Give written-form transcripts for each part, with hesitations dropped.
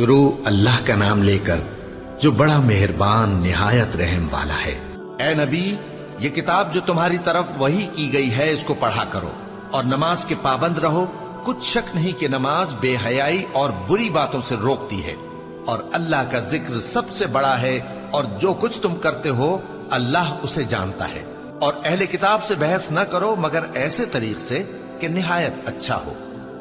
شروع اللہ کا نام لے کر جو بڑا مہربان نہایت رحم والا ہے۔ اے نبی، یہ کتاب جو تمہاری طرف وحی کی گئی ہے اس کو پڑھا کرو اور نماز کے پابند رہو۔ کچھ شک نہیں کہ نماز بے حیائی اور بری باتوں سے روکتی ہے، اور اللہ کا ذکر سب سے بڑا ہے، اور جو کچھ تم کرتے ہو اللہ اسے جانتا ہے۔ اور اہل کتاب سے بحث نہ کرو مگر ایسے طریق سے کہ نہایت اچھا ہو۔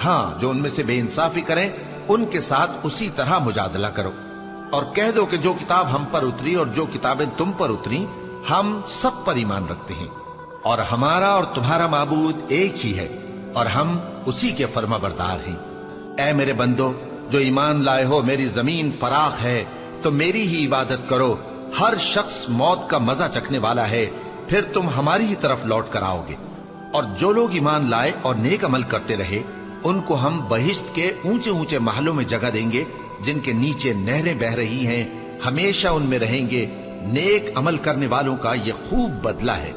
ہاں، جو ان میں سے بے انصافی کریں ان کے ساتھ اسی طرح مجادلہ کرو، اور کہہ دو کہ جو کتاب ہم پر اتری اور جو کتابیں تم پر اتری ہم سب پر ایمان رکھتے ہیں، اور ہمارا اور تمہارا معبود ایک ہی ہے، اور ہم اسی کے فرما بردار ہیں۔ اے میرے بندو جو ایمان لائے ہو، میری زمین فراخ ہے تو میری ہی عبادت کرو۔ ہر شخص موت کا مزہ چکھنے والا ہے، پھر تم ہماری ہی طرف لوٹ کر آؤ گے۔ اور جو لوگ ایمان لائے اور نیک عمل کرتے رہے ان کو ہم بہشت کے اونچے اونچے محلوں میں جگہ دیں گے جن کے نیچے نہریں بہ رہی ہیں، ہمیشہ ان میں رہیں گے۔ نیک عمل کرنے والوں کا یہ خوب بدلہ ہے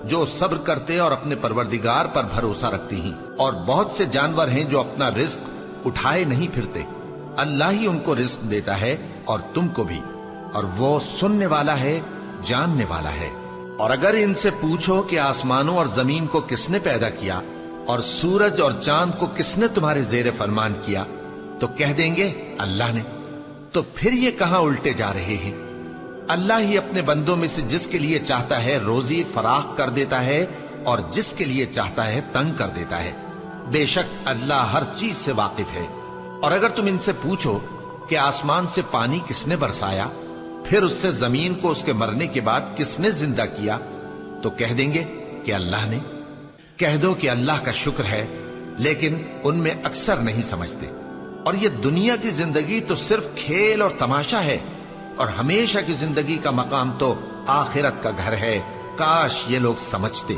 جو صبر کرتے اور اپنے پروردگار پر بھروسہ رکھتے ہیں۔ اور بہت سے جانور ہیں جو اپنا رزق اٹھائے نہیں پھرتے، اللہ ہی ان کو رزق دیتا ہے اور تم کو بھی، اور وہ سننے والا ہے، جاننے والا ہے۔ اور اگر ان سے پوچھو کہ آسمانوں اور زمین کو کس نے پیدا کیا اور سورج اور چاند کو کس نے تمہارے زیر فرمان کیا، تو کہہ دیں گے اللہ نے۔ تو پھر یہ کہاں الٹے جا رہے ہیں؟ اللہ ہی اپنے بندوں میں سے جس کے لیے چاہتا ہے روزی فراخ کر دیتا ہے اور جس کے لیے چاہتا ہے تنگ کر دیتا ہے۔ بے شک اللہ ہر چیز سے واقف ہے۔ اور اگر تم ان سے پوچھو کہ آسمان سے پانی کس نے برسایا، پھر اس سے زمین کو اس کے مرنے کے بعد کس نے زندہ کیا، تو کہہ دیں گے کہ اللہ نے۔ کہہ دو کہ اللہ کا شکر ہے، لیکن ان میں اکثر نہیں سمجھتے۔ اور یہ دنیا کی زندگی تو صرف کھیل اور تماشا ہے، اور ہمیشہ کی زندگی کا مقام تو آخرت کا گھر ہے۔ کاش یہ لوگ سمجھتے۔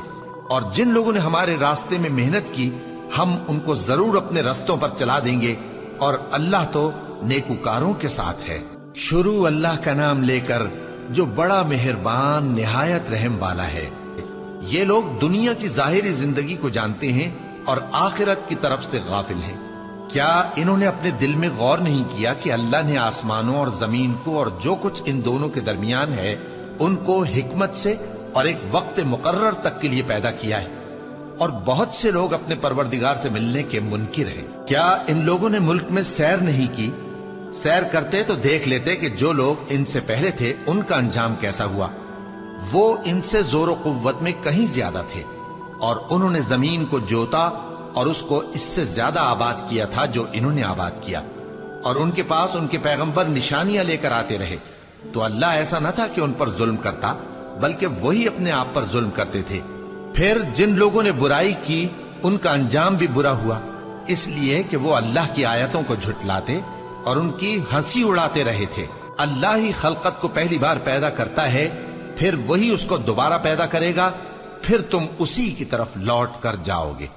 اور جن لوگوں نے ہمارے راستے میں محنت کی ہم ان کو ضرور اپنے رستوں پر چلا دیں گے، اور اللہ تو نیکوکاروں کے ساتھ ہے۔ شروع اللہ کا نام لے کر جو بڑا مہربان نہایت رحم والا ہے۔ یہ لوگ دنیا کی ظاہری زندگی کو جانتے ہیں اور آخرت کی طرف سے غافل ہیں۔ کیا انہوں نے اپنے دل میں غور نہیں کیا کہ اللہ نے آسمانوں اور زمین کو اور جو کچھ ان دونوں کے درمیان ہے ان کو حکمت سے اور ایک وقت مقرر تک کے لیے پیدا کیا ہے؟ اور بہت سے لوگ اپنے پروردگار سے ملنے کے منکر ہیں۔ کیا ان لوگوں نے ملک میں سیر نہیں کی؟ سیر کرتے تو دیکھ لیتے کہ جو لوگ ان سے پہلے تھے ان کا انجام کیسا ہوا۔ وہ ان سے زور و قوت میں کہیں زیادہ تھے، اور انہوں نے زمین کو جوتا اور اس کو اس سے زیادہ آباد کیا تھا جو انہوں نے آباد کیا، اور ان کے پاس ان کے پیغمبر نشانیاں لے کر آتے رہے۔ تو اللہ ایسا نہ تھا کہ ان پر ظلم کرتا، بلکہ وہی اپنے آپ پر ظلم کرتے تھے۔ پھر جن لوگوں نے برائی کی ان کا انجام بھی برا ہوا، اس لیے کہ وہ اللہ کی آیتوں کو جھٹلاتے اور ان کی ہنسی اڑاتے رہے تھے۔ اللہ ہی خلقت کو پہلی بار پیدا کرتا ہے، پھر وہی اس کو دوبارہ پیدا کرے گا، پھر تم اسی کی طرف لوٹ کر جاؤ گے۔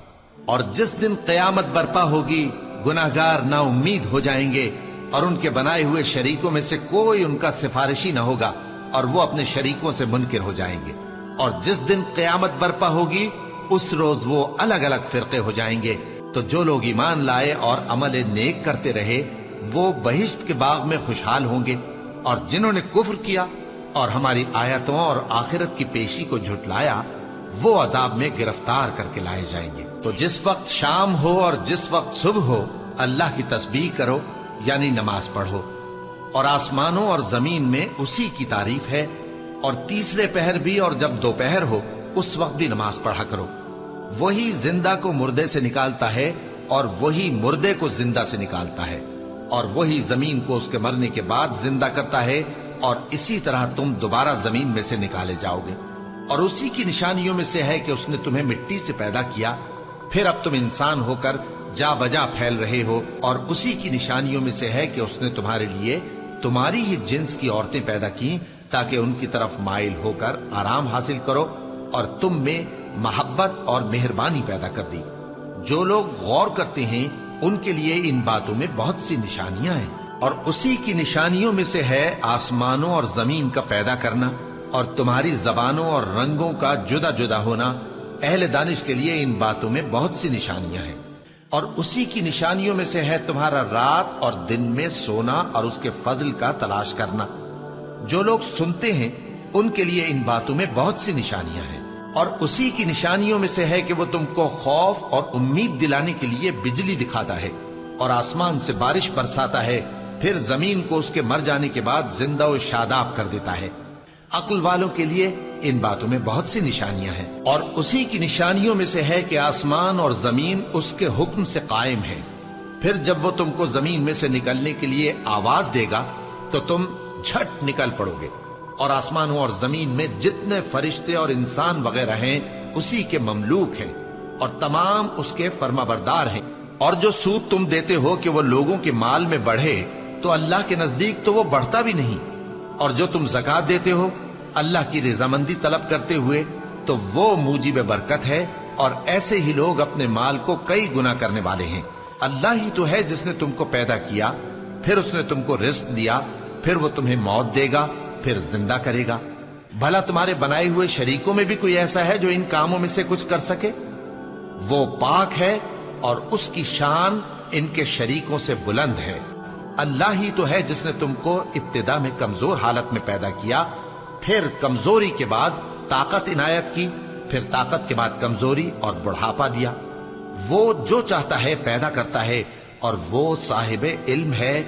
اور جس دن قیامت برپا ہوگی گناہگار نا امید ہو جائیں گے، اور ان کے بنائے ہوئے شریکوں میں سے کوئی ان کا سفارشی نہ ہوگا، اور وہ اپنے شریکوں سے منکر ہو جائیں گے۔ اور جس دن قیامت برپا ہوگی اس روز وہ الگ الگ فرقے ہو جائیں گے۔ تو جو لوگ ایمان لائے اور عمل نیک کرتے رہے وہ بہشت کے باغ میں خوشحال ہوں گے، اور جنہوں نے کفر کیا اور ہماری آیتوں اور آخرت کی پیشی کو جھٹلایا وہ عذاب میں گرفتار کر کے لائے جائیں گے۔ تو جس وقت شام ہو اور جس وقت صبح ہو اللہ کی تسبیح کرو، یعنی نماز پڑھو۔ اور آسمانوں اور زمین میں اسی کی تعریف ہے، اور تیسرے پہر بھی اور جب دوپہر ہو اس وقت بھی نماز پڑھا کرو۔ وہی زندہ کو مردے سے نکالتا ہے اور وہی مردے کو زندہ سے نکالتا ہے، اور وہی زمین کو اس کے مرنے کے بعد زندہ کرتا ہے، اور اسی طرح تم دوبارہ زمین میں سے نکالے جاؤ گے۔ اور اسی کی نشانیوں میں سے ہے کہ اس نے تمہیں مٹی سے پیدا کیا، پھر اب تم انسان ہو کر جا بجا پھیل رہے ہو۔ اور اسی کی نشانیوں میں سے ہے کہ اس نے تمہارے لیے تمہاری ہی جنس کی عورتیں پیدا کی تاکہ ان کی طرف مائل ہو کر آرام حاصل کرو، اور تم میں محبت اور مہربانی پیدا کر دی۔ جو لوگ غور کرتے ہیں ان کے لیے ان باتوں میں بہت سی نشانیاں ہیں۔ اور اسی کی نشانیوں میں سے ہے آسمانوں اور زمین کا پیدا کرنا، اور تمہاری زبانوں اور رنگوں کا جدا جدا ہونا۔ اہل دانش کے لیے ان باتوں میں بہت سی نشانیاں ہیں۔ اور اسی کی نشانیوں میں سے ہے تمہارا رات اور دن میں سونا اور اس کے فضل کا تلاش کرنا۔ جو لوگ سنتے ہیں ان کے لیے ان باتوں میں بہت سی نشانیاں ہیں، اور اسی کی نشانیوں میں سے ہے کہ وہ تم کو خوف اور امید دلانے کے لیے بجلی دکھاتا ہے اور آسمان سے بارش برساتا ہے، پھر زمین کو اس کے مر جانے کے بعد زندہ و شاداب کر دیتا ہے۔ عقل والوں کے لیے ان باتوں میں بہت سی نشانیاں ہیں، اور اسی کی نشانیوں میں سے ہے کہ آسمان اور زمین اس کے حکم سے قائم ہے۔ پھر جب وہ تم کو زمین میں سے نکلنے کے لیے آواز دے گا تو تم جھٹ نکل پڑو گے، اور آسمانوں اور زمین میں جتنے فرشتے اور انسان وغیرہ ہیں اسی کے مملوک ہیں، اور تمام اس کے فرما بردار ہیں۔ اور جو سود تم دیتے ہو کہ وہ لوگوں کے مال میں بڑھے، تو اللہ کے نزدیک تو وہ بڑھتا بھی نہیں، اور جو تم زکات دیتے ہو اللہ کی رضامندی طلب کرتے ہوئے، تو وہ موجب برکت ہے، اور ایسے ہی لوگ اپنے مال کو کئی گنا کرنے والے ہیں۔ اللہ ہی تو ہے جس نے تم کو پیدا کیا، پھر اس نے تم کو رزق دیا، پھر وہ تمہیں موت دے گا، پھر زندہ کرے گا۔ بھلا تمہارے بنائے ہوئے شریکوں میں بھی کوئی ایسا ہے جو ان کاموں میں سے کچھ کر سکے؟ وہ پاک ہے اور اس کی شان ان کے شریکوں سے بلند ہے۔ اللہ ہی تو ہے جس نے تم کو ابتدا میں کمزور حالت میں پیدا کیا، پھر کمزوری کے بعد طاقت عنایت کی، پھر طاقت کے بعد کمزوری اور بڑھاپا دیا۔ وہ جو چاہتا ہے پیدا کرتا ہے، اور وہ صاحب علم ہے،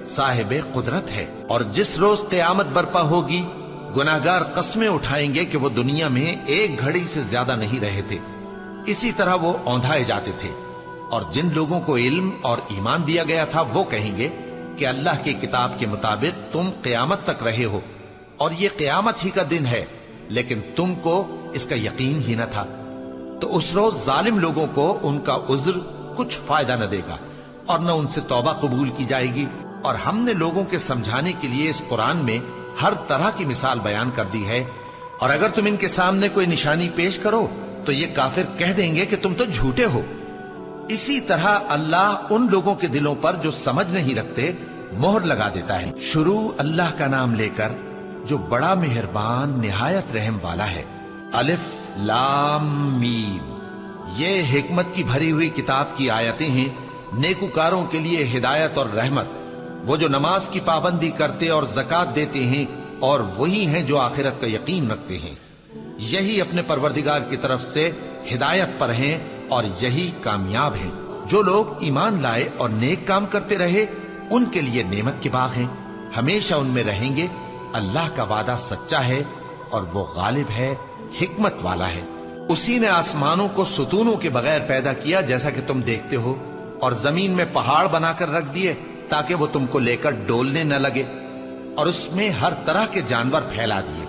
صاحب قدرت ہے۔ اور جس روز قیامت برپا ہوگی، گناہگار قسمیں اٹھائیں گے کہ وہ دنیا میں ایک گھڑی سے زیادہ نہیں رہے تھے، اسی طرح وہ اوندھائے جاتے تھے۔ اور جن لوگوں کو علم اور ایمان دیا گیا تھا وہ کہیں گے کہ اللہ کی کتاب کے مطابق تم قیامت تک رہے ہو، اور یہ قیامت ہی کا دن ہے، لیکن تم کو اس کا یقین ہی نہ تھا۔ تو اس روز ظالم لوگوں کو ان کا عذر کچھ فائدہ نہ دے گا، اور نہ ان سے توبہ قبول کی جائے گی۔ اور ہم نے لوگوں کے سمجھانے کے لیے اس قرآن میں ہر طرح کی مثال بیان کر دی ہے، اور اگر تم ان کے سامنے کوئی نشانی پیش کرو تو یہ کافر کہہ دیں گے کہ تم تو جھوٹے ہو۔ اسی طرح اللہ ان لوگوں کے دلوں پر جو سمجھ نہیں رکھتے مہر لگا دیتا ہے۔ شروع اللہ کا نام لے کر جو بڑا مہربان نہایت رحم والا ہے۔ الف لام میم، یہ حکمت کی بھری ہوئی کتاب کی آیتیں ہیں، نیکوکاروں کے لیے ہدایت اور رحمت، وہ جو نماز کی پابندی کرتے اور زکات دیتے ہیں، اور وہی ہیں جو آخرت کا یقین رکھتے ہیں۔ یہی اپنے پروردگار کی طرف سے ہدایت پر ہیں اور یہی کامیاب ہیں۔ جو لوگ ایمان لائے اور نیک کام کرتے رہے ان کے لیے نعمت کے باغ ہیں، ہمیشہ ان میں رہیں گے۔ اللہ کا وعدہ سچا ہے اور وہ غالب ہے، حکمت والا ہے۔ اسی نے آسمانوں کو ستونوں کے بغیر پیدا کیا جیسا کہ تم دیکھتے ہو، اور زمین میں پہاڑ بنا کر رکھ دیے تاکہ وہ تم کو لے کر ڈولنے نہ لگے، اور اس میں ہر طرح کے جانور پھیلا دیے۔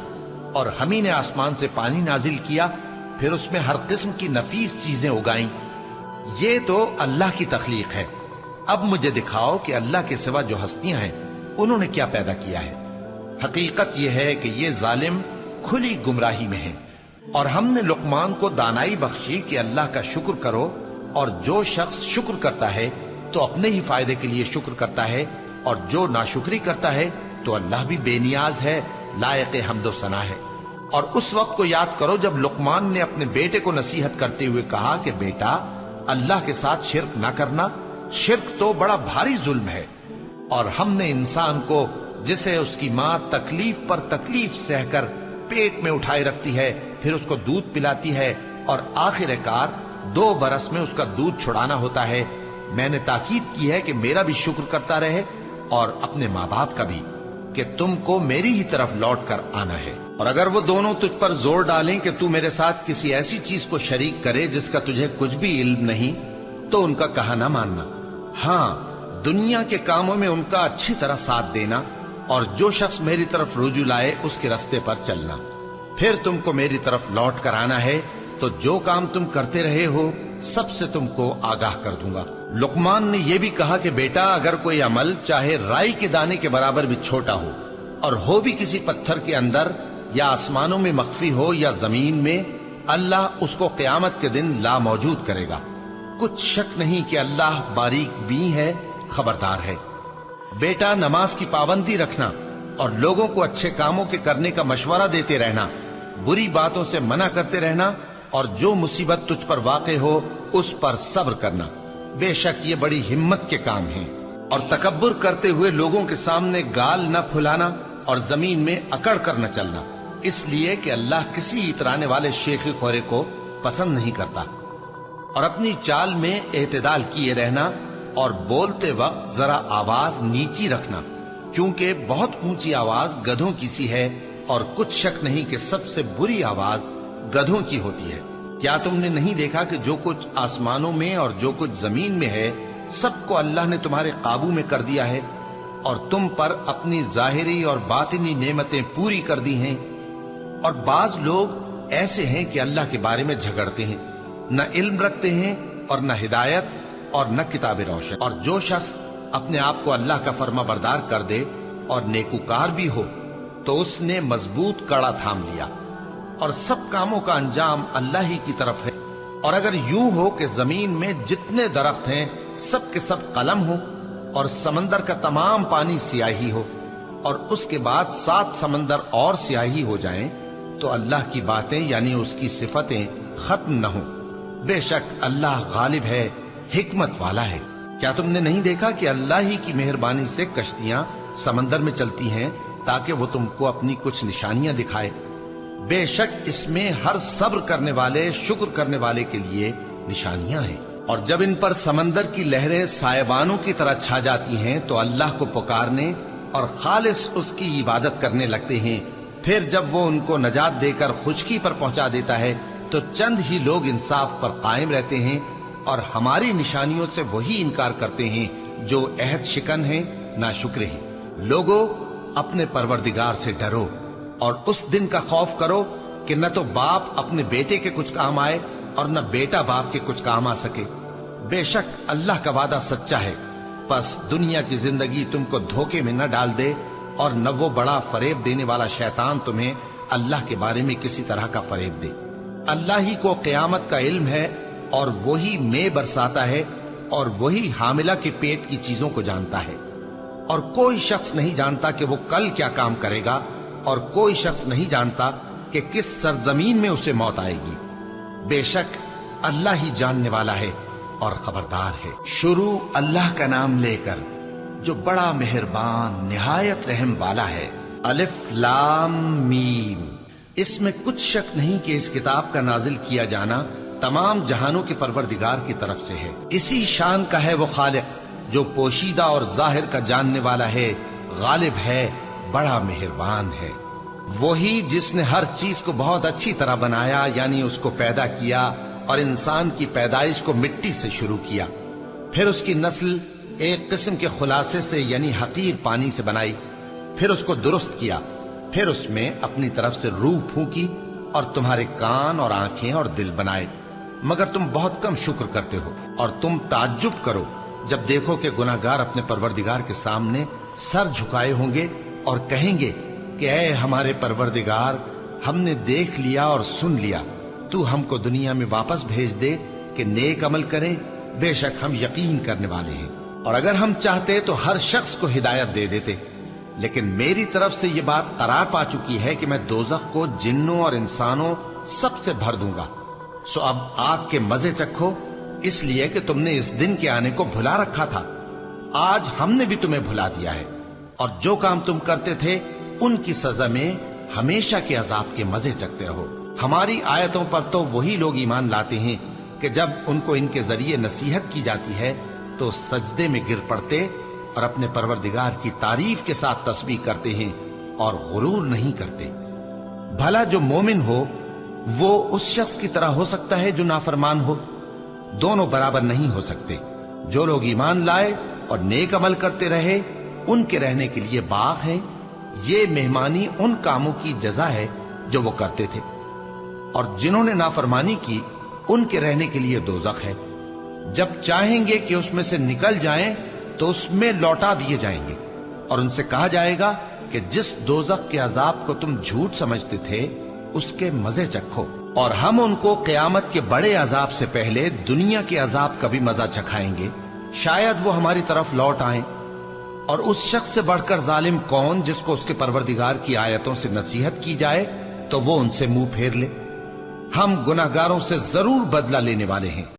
اور ہم ہی نے آسمان سے پانی نازل کیا، پھر اس میں ہر قسم کی نفیس چیزیں اگائیں۔ یہ تو اللہ کی تخلیق ہے۔ اب مجھے دکھاؤ کہ اللہ کے سوا جو ہستیاں ہیں انہوں نے کیا پیدا کیا ہے۔ حقیقت یہ ہے کہ یہ ظالم کھلی گمراہی میں ہیں۔ اور ہم نے لقمان کو دانائی بخشی کہ اللہ کا شکر کرو، اور جو شخص شکر کرتا ہے تو اپنے ہی فائدے کے لیے شکر کرتا ہے، اور جو ناشکری کرتا ہے تو اللہ بھی بے نیاز ہے، لائق حمد و ثنا ہے۔ اور اس وقت کو یاد کرو جب لقمان نے اپنے بیٹے کو نصیحت کرتے ہوئے کہا کہ بیٹا، اللہ کے ساتھ شرک نہ کرنا، شرک تو بڑا بھاری ظلم ہے۔ اور ہم نے انسان کو، جسے اس کی ماں تکلیف پر تکلیف سہ کر پیٹ میں اٹھائے رکھتی ہے، پھر اس کو دودھ پلاتی ہے، اور آخر کار 2 برس میں اس کا دودھ چھڑانا ہوتا ہے، میں نے تاکید کی ہے کہ میرا بھی شکر کرتا رہے اور اپنے ماں باپ کا بھی، کہ تم کو میری ہی طرف لوٹ کر آنا ہے۔ اور اگر وہ دونوں تجھ پر زور ڈالیں کہ تو میرے ساتھ کسی ایسی چیز کو شریک کرے جس کا تجھے کچھ بھی علم نہیں، تو ان کا کہا نہ ماننا۔ ہاں، دنیا کے کاموں میں ان کا اچھی طرح ساتھ دینا، اور جو شخص میری طرف رجوع لائے اس کے رستے پر چلنا۔ پھر تم کو میری طرف لوٹ کر آنا ہے، تو جو کام تم کرتے رہے ہو سب سے تم کو آگاہ کر دوں گا۔ لقمان نے یہ بھی کہا کہ بیٹا، اگر کوئی عمل چاہے رائی کے دانے کے برابر بھی چھوٹا ہو، اور ہو بھی کسی پتھر کے اندر، یا آسمانوں میں مخفی ہو یا زمین میں، اللہ اس کو قیامت کے دن لا موجود کرے گا۔ کچھ شک نہیں کہ اللہ باریک بین ہے، خبردار ہے۔ بیٹا، نماز کی پابندی رکھنا اور لوگوں کو اچھے کاموں کے کرنے کا مشورہ دیتے رہنا، بری باتوں سے منع کرتے رہنا، اور جو مصیبت تجھ پر واقع ہو اس پر صبر کرنا۔ بے شک یہ بڑی ہمت کے کام ہیں۔ اور تکبر کرتے ہوئے لوگوں کے سامنے گال نہ پھلانا اور زمین میں اکڑ کر نہ چلنا، اس لیے کہ اللہ کسی اترانے والے شیخی خورے کو پسند نہیں کرتا۔ اور اپنی چال میں اعتدال کیے رہنا اور بولتے وقت ذرا آواز نیچی رکھنا، کیونکہ بہت اونچی آواز گدھوں کی سی ہے، اور کچھ شک نہیں کہ سب سے بری آواز گدھوں کی ہوتی ہے۔ کیا تم نے نہیں دیکھا کہ جو کچھ آسمانوں میں اور جو کچھ زمین میں ہے سب کو اللہ نے تمہارے قابو میں کر دیا ہے، اور تم پر اپنی ظاہری اور باطنی نعمتیں پوری کر دی ہیں۔ اور بعض لوگ ایسے ہیں کہ اللہ کے بارے میں جھگڑتے ہیں، نہ علم رکھتے ہیں اور نہ ہدایت اور نہ کتاب روشن۔ اور جو شخص اپنے آپ کو اللہ کا فرما بردار کر دے اور نیکوکار بھی ہو تو اس نے مضبوط کڑا تھام لیا، اور سب کاموں کا انجام اللہ ہی کی طرف ہے۔ اور اگر یوں ہو کہ زمین میں جتنے درخت ہیں سب کے سب قلم ہو، اور سمندر کا تمام پانی سیاہی ہو، اور اس کے بعد 7 سمندر اور سیاہی ہو جائیں، تو اللہ کی باتیں یعنی اس کی صفتیں ختم نہ ہوں۔ بے شک اللہ غالب ہے، حکمت والا ہے۔ کیا تم نے نہیں دیکھا کہ اللہ ہی کی مہربانی سے کشتیاں سمندر میں چلتی ہیں تاکہ وہ تم کو اپنی کچھ نشانیاں دکھائے؟ بے شک اس میں ہر صبر کرنے والے، شکر کرنے والے کے لیے نشانیاں ہیں۔ اور جب ان پر سمندر کی لہریں سائبانوں کی طرح چھا جاتی ہیں تو اللہ کو پکارنے اور خالص اس کی عبادت کرنے لگتے ہیں۔ پھر جب وہ ان کو نجات دے کر خشکی پر پہنچا دیتا ہے تو چند ہی لوگ انصاف پر قائم رہتے ہیں، اور ہماری نشانیوں سے وہی انکار کرتے ہیں جو عہد شکن ہیں، ناشکرے ہیں۔ لوگو اپنے پروردگار سے ڈرو اور اس دن کا خوف کرو کہ نہ تو باپ اپنے بیٹے کے کچھ کام آئے اور نہ بیٹا باپ کے کچھ کام آ سکے۔ بے شک اللہ کا وعدہ سچا ہے، پس دنیا کی زندگی تم کو دھوکے میں نہ ڈال دے، اور نہ وہ بڑا فریب دینے والا شیطان تمہیں اللہ کے بارے میں کسی طرح کا فریب دے۔ اللہ ہی کو قیامت کا علم ہے، اور وہی مے برساتا ہے، اور وہی حاملہ کے پیٹ کی چیزوں کو جانتا ہے۔ اور کوئی شخص نہیں جانتا کہ وہ کل کیا کام کرے گا، اور کوئی شخص نہیں جانتا کہ کس سرزمین میں اسے موت آئے گی۔ بے شک اللہ ہی جاننے والا ہے اور خبردار ہے۔ شروع اللہ کا نام لے کر جو بڑا مہربان نہایت رحم والا ہے۔ الف لام میم۔ اس میں کچھ شک نہیں کہ اس کتاب کا نازل کیا جانا تمام جہانوں کے پروردگار کی طرف سے ہے۔ اسی شان کا ہے وہ خالق جو پوشیدہ اور ظاہر کا جاننے والا ہے، غالب ہے، بڑا مہربان ہے۔ وہی جس نے ہر چیز کو بہت اچھی طرح بنایا، یعنی اس کو پیدا کیا، اور انسان کی پیدائش کو مٹی سے شروع کیا، پھر اس کی نسل ایک قسم کے خلاصے سے یعنی حقیر پانی سے بنائی، پھر اس کو درست کیا، پھر اس میں اپنی طرف سے روح پھونکی، اور تمہارے کان اور آنکھیں اور دل بنائے، مگر تم بہت کم شکر کرتے ہو۔ اور تم تعجب کرو جب دیکھو کہ گناہگار اپنے پروردگار کے سامنے سر جھکائے ہوں گے اور کہیں گے کہ اے ہمارے پروردگار، ہم نے دیکھ لیا اور سن لیا، تو ہم کو دنیا میں واپس بھیج دے کہ نیک عمل کریں، بے شک ہم یقین کرنے والے ہیں۔ اور اگر ہم چاہتے تو ہر شخص کو ہدایت دے دیتے، لیکن میری طرف سے یہ بات قرار پا چکی ہے کہ میں دوزخ کو جنوں اور انسانوں سب سے بھر دوں گا، سو اب آگ کے مزے چکھو، اس لیے کہ تم نے اس دن کے آنے کو بھلا رکھا تھا۔ آج ہم نے بھی تمہیں بھلا دیا ہے، اور جو کام تم کرتے تھے ان کی سزا میں ہمیشہ کے عذاب کے مزے چکتے رہو۔ ہماری آیتوں پر تو وہی لوگ ایمان لاتے ہیں کہ جب ان کو ان کے ذریعے نصیحت کی جاتی ہے تو سجدے میں گر پڑتے اور اپنے پروردگار کی تعریف کے ساتھ تسبیح کرتے ہیں اور غرور نہیں کرتے۔ بھلا جو مومن ہو وہ اس شخص کی طرح ہو سکتا ہے جو نافرمان ہو؟ دونوں برابر نہیں ہو سکتے۔ جو لوگ ایمان لائے اور نیک عمل کرتے رہے ان کے رہنے کے لیے باغ ہیں، یہ مہمانی ان کاموں کی جزا ہے جو وہ کرتے تھے، اور جنہوں نے نافرمانی کی ان کے رہنے کے لیے دوزخ ہے۔ جب چاہیں گے کہ اس میں سے نکل جائیں تو اس میں لوٹا دیے جائیں گے، اور ان سے کہا جائے گا کہ جس دوزخ کے عذاب کو تم جھوٹ سمجھتے تھے اس کے مزے چکھو، اور ہم ان کو قیامت کے بڑے عذاب سے پہلے دنیا کے عذاب کا بھی مزہ چکھائیں گے، شاید وہ ہماری طرف لوٹ آئیں۔ اور اس شخص سے بڑھ کر ظالم کون جس کو اس کے پروردگار کی آیتوں سے نصیحت کی جائے تو وہ ان سے منہ پھیر لے۔ ہم گناہگاروں سے ضرور بدلہ لینے والے ہیں۔